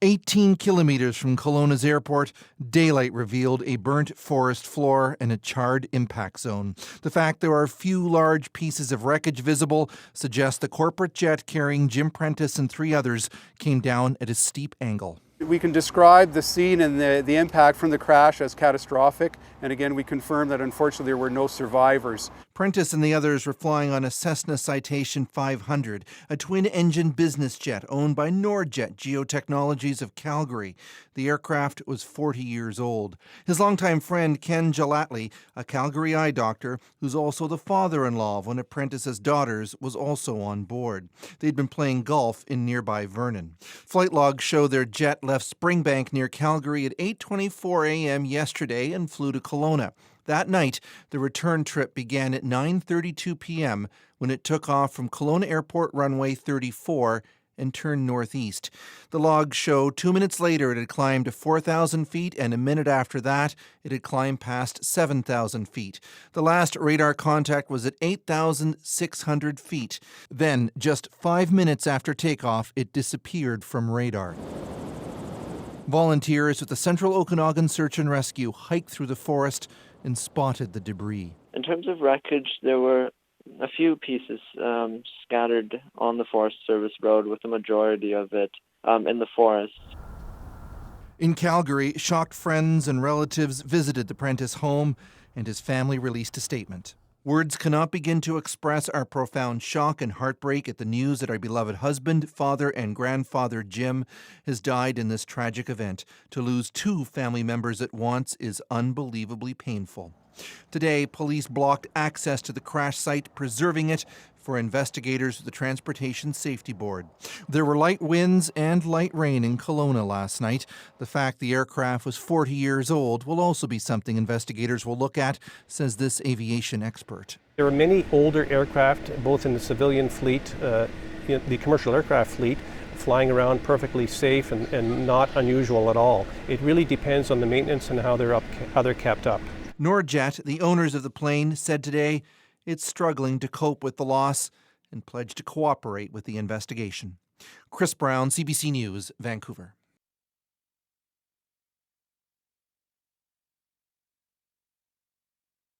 18 kilometers from Kelowna's airport, daylight revealed a burnt forest floor and a charred impact zone. The fact there are few large pieces of wreckage visible suggests the corporate jet carrying Jim Prentice and 3 others came down at a steep angle. We can describe the scene and the impact from the crash as catastrophic. And again, we confirm that unfortunately there were no survivors. Prentice and the others were flying on a Cessna Citation 500, a twin-engine business jet owned by Norjet Geotechnologies of Calgary. The aircraft was 40 years old. His longtime friend Ken Gelattley, a Calgary eye doctor who's also the father-in-law of one of Prentice's daughters, was also on board. They'd been playing golf in nearby Vernon. Flight logs show their jet left Springbank near Calgary at 8:24 a.m. yesterday and flew to Kelowna. That night, the return trip began at 9:32 p.m. when it took off from Kelowna Airport runway 34 and turned northeast. The logs show 2 minutes later it had climbed to 4,000 feet, and a minute after that, it had climbed past 7,000 feet. The last radar contact was at 8,600 feet. Then, just 5 minutes after takeoff, it disappeared from radar. Volunteers with the Central Okanagan Search and Rescue hiked through the forest and spotted the debris. In terms of wreckage, there were a few pieces scattered on the Forest Service Road, with the majority of it in the forest. In Calgary, shocked friends and relatives visited the Prentice home, and his family released a statement. Words cannot begin to express our profound shock and heartbreak at the news that our beloved husband, father, and grandfather Jim has died in this tragic event. To lose 2 family members at once is unbelievably painful. Today, police blocked access to the crash site, preserving it for investigators of the Transportation Safety Board. There were light winds and light rain in Kelowna last night. The fact the aircraft was 40 years old will also be something investigators will look at, says this aviation expert. There are many older aircraft, both in the civilian fleet, the commercial aircraft fleet, flying around perfectly safe and not unusual at all. It really depends on the maintenance and how they're kept up. Norjet, the owners of the plane, said today it's struggling to cope with the loss and pledged to cooperate with the investigation. Chris Brown, CBC News, Vancouver.